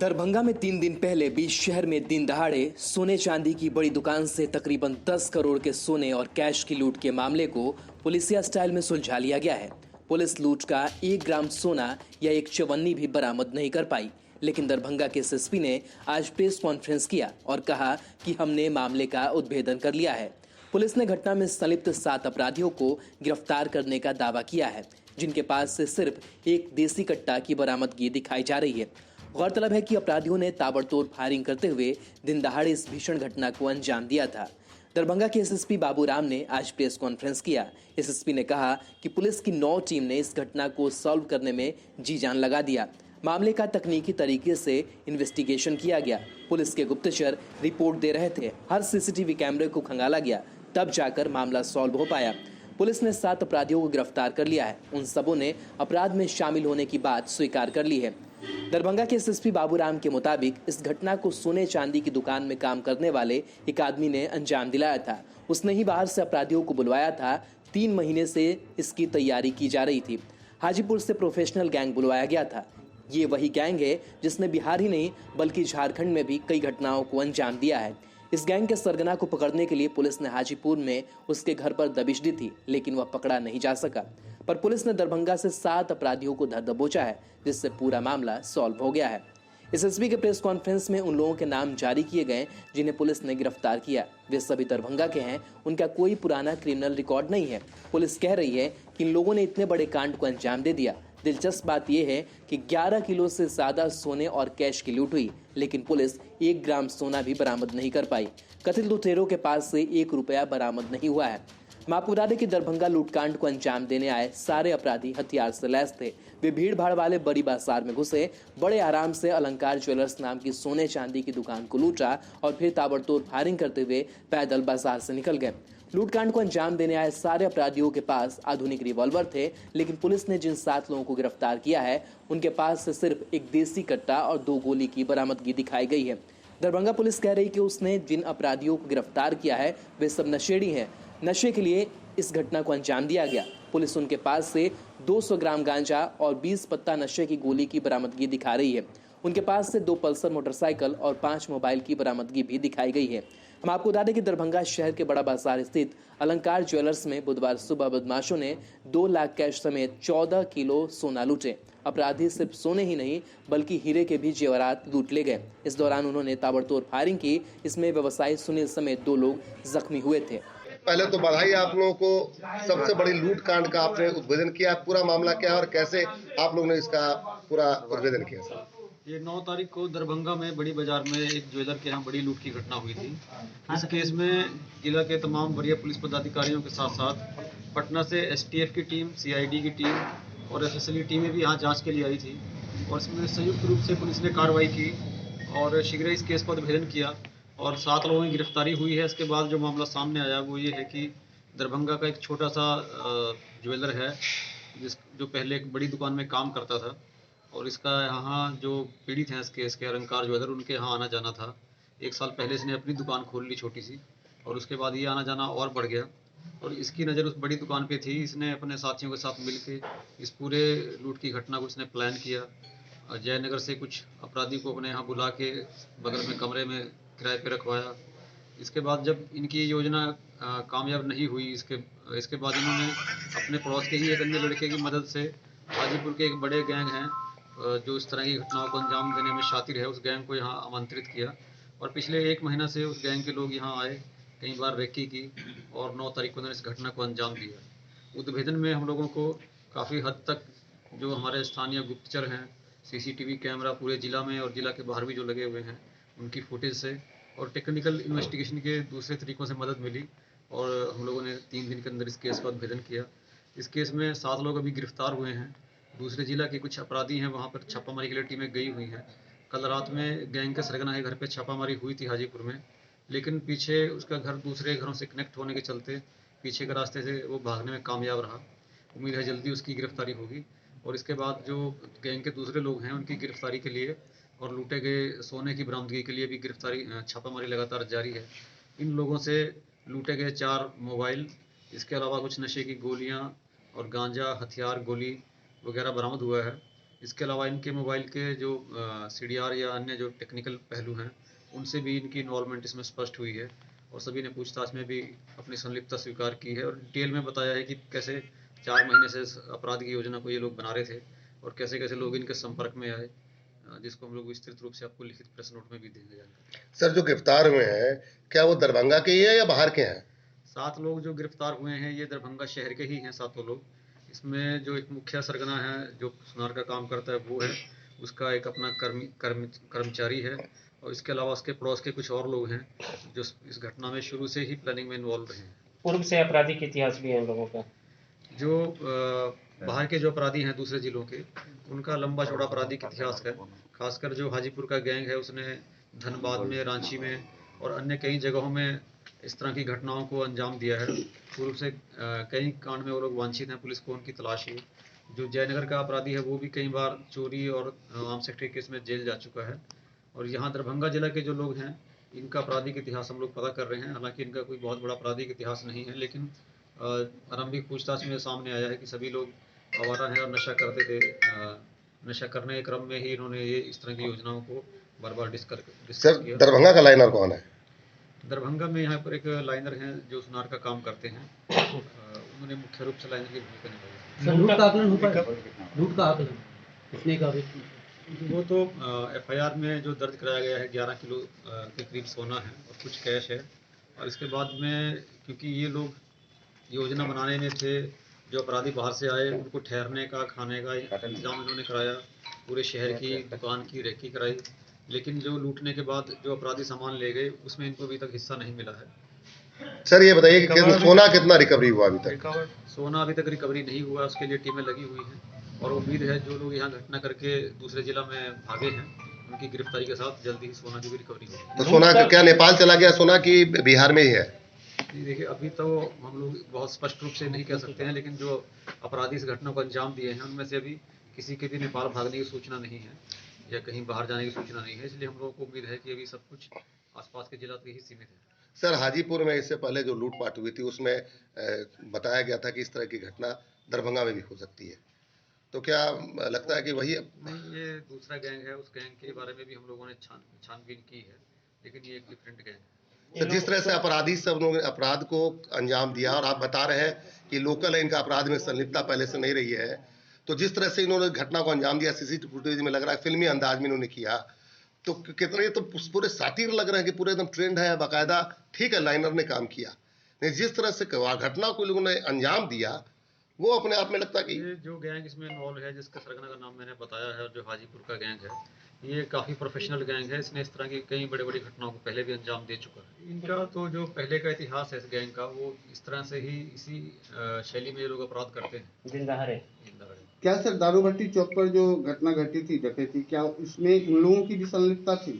दरभंगा में 3 दिन पहले बीच शहर में दिन दहाड़े सोने चांदी की बड़ी दुकान से तकरीबन 10 करोड़ के सोने और कैश की लूट के मामले को पुलिसिया स्टाइल में सुलझा लिया गया है। पुलिस लूट का 1 ग्राम सोना या एक चवन्नी भी बरामद नहीं कर पाई, लेकिन दरभंगा के एसएसपी ने आज प्रेस कॉन्फ्रेंस किया और कहा कि हमने मामले का उद्भेदन कर लिया है। पुलिस ने घटना में संलिप्त 7 अपराधियों को गिरफ्तार करने का दावा किया है, जिनके पास से सिर्फ एक देसी कट्टा की बरामदगी दिखाई जा रही है। गौरतलब है कि अपराधियों ने ताबड़तोड़ फायरिंग करते हुए दिन दहाड़े इस भीषण घटना को अंजाम दिया था। दरभंगा के एसएसपी बाबू राम ने आज प्रेस कॉन्फ्रेंस किया। एसएसपी ने कहा कि पुलिस की 9 टीम ने इस घटना को सॉल्व करने में जी जान लगा दिया। मामले का तकनीकी तरीके से इन्वेस्टिगेशन किया गया। पुलिस के गुप्तचर रिपोर्ट दे रहे थे, हर सीसीटीवी कैमरे को खंगाला गया, तब जाकर मामला सॉल्व हो पाया। पुलिस ने 7 अपराधियों को गिरफ्तार कर लिया है। उन सबों ने अपराध में शामिल होने की बात स्वीकार कर ली है। दरभंगा के एसएसपी बाबूराम के मुताबिक इस घटना को सोने चांदी की दुकान में काम करने वाले एक आदमी ने अंजाम दिलाया था। उसने ही बाहर से अपराधियों को बुलवाया था। 3 महीने से इसकी तैयारी की जा रही थी। हाजीपुर से प्रोफेशनल गैंग बुलवाया गया था। ये वही गैंग है जिसने बिहार ही नहीं बल्कि झारखंड में भी कई घटनाओं को अंजाम दिया है। इस गैंग के सरगना को पकड़ने के लिए पुलिस ने हाजीपुर में उसके घर पर दबिश दी थी, लेकिन वह पकड़ा नहीं जा सका। पर पुलिस ने दरभंगा से 7 अपराधियों को धर दबोचा है, जिससे पूरा मामला सॉल्व हो गया है। एसएसपी के प्रेस कॉन्फ्रेंस में उन लोगों के नाम जारी किए गए जिन्हें पुलिस ने गिरफ्तार किया। वे सभी दरभंगा के हैं, उनका कोई पुराना क्रिमिनल रिकॉर्ड नहीं है। पुलिस कह रही है कि इन लोगों ने इतने बड़े कांड को अंजाम दे दिया। दिलचस्प बात यह है कि 11 किलो से ज्यादा सोने और कैश की लूट हुई, लेकिन पुलिस 1 ग्राम सोना भी बरामद नहीं कर पाई। कथित लुटेरों के पास से 1 रुपया बरामद नहीं हुआ है। मैं आपको बता दें कि दरभंगा लूटकांड को अंजाम देने आए सारे अपराधी हथियार से लैस थे। वे भीड़ भाड़ वाले बड़ी बाजार में घुसे, बड़े आराम से अलंकार ज्वेलर्स नाम की सोने चांदी की दुकान को लूटा और फिर ताबड़तोड़ फायरिंग करते हुए पैदल बाजार से निकल गए। लूटकांड को अंजाम देने आए सारे अपराधियों के पास आधुनिक रिवॉल्वर थे, लेकिन पुलिस ने जिन 7 लोगों को गिरफ्तार किया है उनके पास से सिर्फ एक देसी कट्टा और 2 गोली की बरामदगी दिखाई गई है। दरभंगा पुलिस कह रही कि उसने जिन अपराधियों को गिरफ्तार किया है वे सब नशेड़ी हैं। नशे के लिए इस घटना को अंजाम दिया गया। पुलिस उनके पास से 200 ग्राम गांजा और 20 पत्ता नशे की गोली की बरामदगी दिखा रही है। उनके पास से 2 पल्सर मोटरसाइकिल और 5 मोबाइल की बरामदगी भी दिखाई गई है। हम आपको बता दें कि दरभंगा शहर के बड़ा बाजार स्थित अलंकार ज्वेलर्स में बुधवार सुबह बदमाशों ने 2 लाख कैश समेत 14 किलो सोना लूटे। अपराधी सिर्फ सोने ही नहीं बल्कि हीरे के भी जेवरात लूट ले गए। इस दौरान उन्होंने ताबड़तोड़ फायरिंग की। इसमें व्यवसायी सुनील समेत 2 लोग जख्मी हुए थे। पहले तो बधाई आप लोगों को, सबसे बड़ी लूट कांड का आपने उद्भेदन किया। पूरा मामला क्या है और कैसे आप लोगों ने इसका पूरा उद्भेदन किया सर? ये 9 तारीख को दरभंगा में बड़ी बाजार में एक ज्वेलर के यहाँ बड़ी लूट की घटना हुई थी। इस केस में जिला के तमाम वरीय पुलिस पदाधिकारियों के साथ साथ पटना से एसटीएफ की टीम, सीआईडी की टीम और एफएसएल टीमें भी यहाँ जांच के लिए आई थी और इसमें संयुक्त रूप से पुलिस ने कार्रवाई की और शीघ्र इस केस का उद्भेदन किया और 7 लोगों की गिरफ्तारी हुई है। इसके बाद जो मामला सामने आया वो ये है कि दरभंगा का एक छोटा सा ज्वेलर है जो पहले एक बड़ी दुकान में काम करता था और इसका यहाँ जो पीड़ित हैं इस केस के अलंकार ज्वेलर, उनके यहाँ आना जाना था। 1 साल पहले इसने अपनी दुकान खोल ली छोटी सी और उसके बाद ये आना जाना और बढ़ गया और इसकी नज़र उस बड़ी दुकान पे थी। इसने अपने साथियों के साथ मिलकर इस पूरे लूट की घटना को इसने प्लान किया। जयनगर से कुछ अपराधी को अपने यहाँ बुला के बगल में कमरे में किराए पे रखवाया। इसके बाद जब इनकी योजना कामयाब नहीं हुई, इसके बाद इन्होंने अपने पड़ोस के ही एक अन्य लड़के की मदद से हाजीपुर के एक बड़े गैंग हैं जो इस तरह की घटनाओं को अंजाम देने में शातिर है, उस गैंग को यहाँ आमंत्रित किया और पिछले 1 महीना से उस गैंग के लोग यहाँ आए, कई बार रेकी की और 9 तारीख को उन्होंने इस घटना को अंजाम दिया। उद्भेदन में हम लोगों को काफ़ी हद तक जो हमारे स्थानीय गुप्तचर हैं, सीसीटीवी कैमरा पूरे ज़िला में और ज़िला के बाहर भी जो लगे हुए हैं, उनकी फुटेज से और टेक्निकल इन्वेस्टिगेशन के दूसरे तरीक़ों से मदद मिली और हम लोगों ने 3 दिन के अंदर इस केस का उद्भेदन किया। इस केस में 7 लोग अभी गिरफ्तार हुए हैं। दूसरे जिला के कुछ अपराधी हैं, वहाँ पर छापामारी के लिए टीमें गई हुई हैं। कल रात में गैंग के सरगना के घर पे छापामारी हुई थी हाजीपुर में, लेकिन पीछे उसका घर दूसरे घरों से कनेक्ट होने के चलते पीछे के रास्ते से वो भागने में कामयाब रहा। उम्मीद है जल्दी उसकी गिरफ्तारी होगी और इसके बाद जो गैंग के दूसरे लोग हैं उनकी गिरफ्तारी के लिए और लूटे गए सोने की बरामदगी के लिए भी छापामारी लगातार जारी है। इन लोगों से लूटे गए 4 मोबाइल, इसके अलावा कुछ नशे की गोलियाँ और गांजा, हथियार, गोली वगैरह बरामद हुआ है। इसके अलावा इनके मोबाइल के जो CDR या अन्य जो टेक्निकल पहलू हैं उनसे भी इनकी इन्वॉल्वमेंट इसमें स्पष्ट हुई है और सभी ने पूछताछ में भी अपनी संलिप्तता स्वीकार की है और डिटेल में बताया है कि कैसे 4 महीने से इस अपराध की योजना को ये लोग बना रहे थे और कैसे कैसे लोग इनके संपर्क में आए, जिसको हम लोग विस्तृत रूप से आपको लिखित प्रेस नोट में भी देंगे जानकारी। सर जो गिरफ्तार हुए हैं क्या वो दरभंगा के ही है या बाहर के हैं? 7 लोग जो गिरफ्तार हुए हैं ये दरभंगा शहर के ही हैं 7 लोग। इसमें जो एक मुख्य सरगना है जो सुनार का काम करता है वो है, उसका एक अपना कर्मचारी है और इसके अलावा उसके पड़ोस के कुछ और लोग हैं जो इस घटना में शुरू से ही प्लानिंग में इन्वॉल्व रहे हैं। पूर्व से आपराधिक इतिहास भी है इन लोगों का। जो बाहर के जो अपराधी हैं दूसरे जिलों के, उनका लंबा चौड़ा आपराधिक इतिहास है। खासकर जो हाजीपुर का गैंग है उसने धनबाद में, रांची में और अन्य कई जगहों में इस तरह की घटनाओं को अंजाम दिया है। पूर्व से कई कांड में वो लोग वांछित हैं, पुलिस को उनकी तलाश है। जो जयनगर का अपराधी है वो भी कई बार चोरी और आर्म्स एक्ट के केस में जेल जा चुका है। और यहाँ दरभंगा जिला के जो लोग हैं इनका आपराधिक इतिहास हम लोग पता कर रहे हैं। हालांकि इनका कोई बहुत बड़ा आपराधिक इतिहास नहीं है, लेकिन आरंभिक पूछताछ में सामने आया है कि सभी लोग आवारा हैं और नशा करते थे। नशा करने के क्रम में ही इन्होंने ये इस तरह की योजनाओं को बार बार डिस्कस सर किया। दरभंगा का लाइनर कौन है? दरभंगा में यहाँ पर एक लाइनर हैं जो सुनार का काम करते हैं। उन्होंने मुख्य रूप से लाइनर की भूमिका निभाई। सर लूट का आकलन हो पाया? लूट का आकलन कितने का भी? वो तो FIR में जो दर्ज कराया गया है 11 किलो के करीब सोना है और कुछ कैश है। और इसके बाद में क्योंकि ये लोग योजना बनाने में थे, जो अपराधी बाहर से आए उनको ठहरने का, खाने का इंतजाम इन्होंने कराया, पूरे शहर की दुकान की रेकी कराई। लेकिन जो लूटने के बाद जो अपराधी सामान ले गए उसमें इनको अभी तक हिस्सा नहीं मिला है। सर ये बताइए कि सोना कितना रिकवरी हुआ अभी तक? सोना अभी तक रिकवरी नहीं हुआ, उसके लिए टीमें लगी हुई हैं और उम्मीद है जो लोग यहाँ घटना करके दूसरे जिला में भागे हैं उनकी गिरफ्तारी के साथ जल्दी ही सोना की भी रिकवरी होगी। तो सोना क्या नेपाल चला गया सोना की बिहार में ही है? देखिए अभी तो हम लोग बहुत स्पष्ट रूप से नहीं कह सकते हैं, लेकिन जो अपराधी इस घटना को अंजाम दिए हैं उनमें से अभी किसी के भी नेपाल भागने की सूचना नहीं है या कहीं बाहर जाने की सूचना नहीं है। इसलिए हम लोगों को उम्मीद है कि अभी सब कुछ आसपास के जिला तक ही सीमित है। सर हाजीपुर में इससे पहले जो लूटपाट हुई थी उसमें बताया गया था कि इस तरह की घटना दरभंगा में भी हो सकती है, तो क्या लगता है कि वही? नहीं, ये दूसरा गैंग है। उस गैंग के बारे में भी हम लोगों ने छानबीन की है, लेकिन ये एक डिफरेंट गैंग है। तो जिस तरह से अपराधी सब लोग अपराध को अंजाम दिया और आप बता रहे हैं कि लोकल है, इनका अपराध में संलिप्तता पहले से नहीं रही है, तो जिस तरह से इन्होंने घटना को अंजाम दिया सीसीटीवी फुटेज में लग रहा है फिल्मी अंदाज में इन्होंने किया, तो कितने तो पूरे साथी लग रहे हैं कि पूरे एकदम ट्रेंड है बाकायदा। ठीक है लाइनर ने काम किया, नहीं जिस तरह से घटना को लोगों ने अंजाम दिया वो अपने आप में लगता है कि ये जो गैंग इसमें इन्वॉल्व है, जिसका सरगना का नाम मैंने बताया है, और जो हाजीपुर का गैंग है, ये काफ़ी प्रोफेशनल गैंग है। इसने इस तरह की कई बड़ी बड़ी घटनाओं को पहले भी अंजाम दे चुका है। इनका तो जो पहले का इतिहास है इस गैंग का, वो इस तरह से ही इसी शैली में ये लोग अपराध करते हैं। जिंदा क्या सर दारू भट्टी चौक पर जो घटना घटी थी डकैती, क्या इसमें इन लोगों की भी संलिप्तता थी?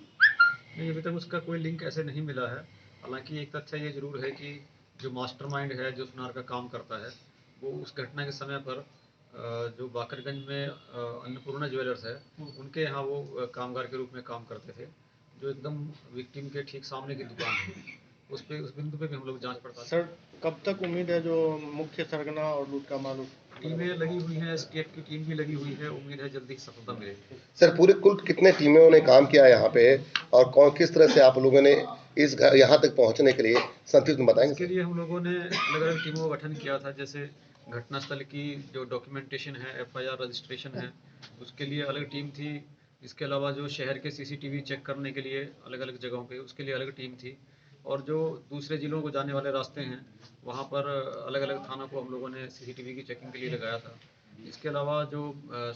नहीं, अभी तक उसका कोई लिंक ऐसे नहीं मिला है। हालांकि एक तथ्य ये जरूर है कि जो मास्टरमाइंड है, जो सुनार का काम करता है, वो उस घटना के समय पर जो बाकरगंज में अन्नपूर्णा ज्वेलर्स है उनके यहाँ वो कामगार के रूप में काम करते थे, जो एकदम विक्टिम के ठीक सामने की दुकान है। उस बिंदु पे भी हम लोग जांच पड़ताल। सर कब तक उम्मीद है जो मुख्य सरगना और लूट का मालूम? टीमें लगी हुई हैं, STF की टीम भी लगी हुई है, उम्मीद है जल्दी सफलता मिलेगी। सर पूरे कुल कितने टीमों ने काम किया यहाँ पे और कौन किस तरह से आप लोगों ने इस यहाँ तक पहुँचने के लिए संक्षिप्त में बताएंगे? इसके लिए हम लोगों ने अलग अलग टीमों का गठन किया था। जैसे घटनास्थल की जो डॉक्यूमेंटेशन है, FIR रजिस्ट्रेशन है, उसके लिए अलग टीम थी। इसके अलावा जो शहर के CCTV चेक करने के लिए अलग अलग जगहों पे, उसके लिए अलग टीम थी। और जो दूसरे जिलों को जाने वाले रास्ते हैं वहाँ पर अलग अलग थानों को हम लोगों ने CCTV की चेकिंग के लिए लगाया था। इसके अलावा जो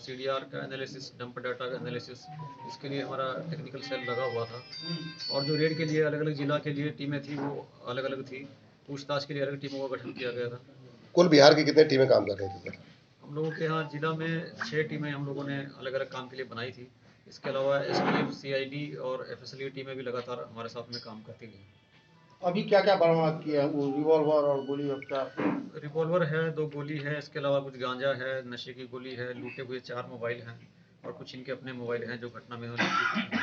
CDR का एनालिसिस, डंप डाटा का एनालिसिस, इसके लिए हमारा टेक्निकल सेल लगा हुआ था। और जो रेड के लिए अलग अलग जिला के लिए टीमें थी वो अलग अलग थी। पूछताछ के लिए अलग टीमों का गठन किया गया था। कुल बिहार की कितने टीमें काम कर रही थी सर? हम लोगों के यहाँ जिला में 6 टीमें हम लोगों ने अलग अलग काम के लिए बनाई थी। इसके अलावा STF, CID और FSLE टीमें भी लगातार हमारे साथ में काम करती रही। अभी क्या क्या बरामद किया है? वो रिवॉल्वर और गोली क्या? रिवॉल्वर है, 2 गोली है, इसके अलावा कुछ गांजा है, नशे की गोली है, लूटे हुए 4 मोबाइल हैं और कुछ इनके अपने मोबाइल हैं जो घटना में उन्होंने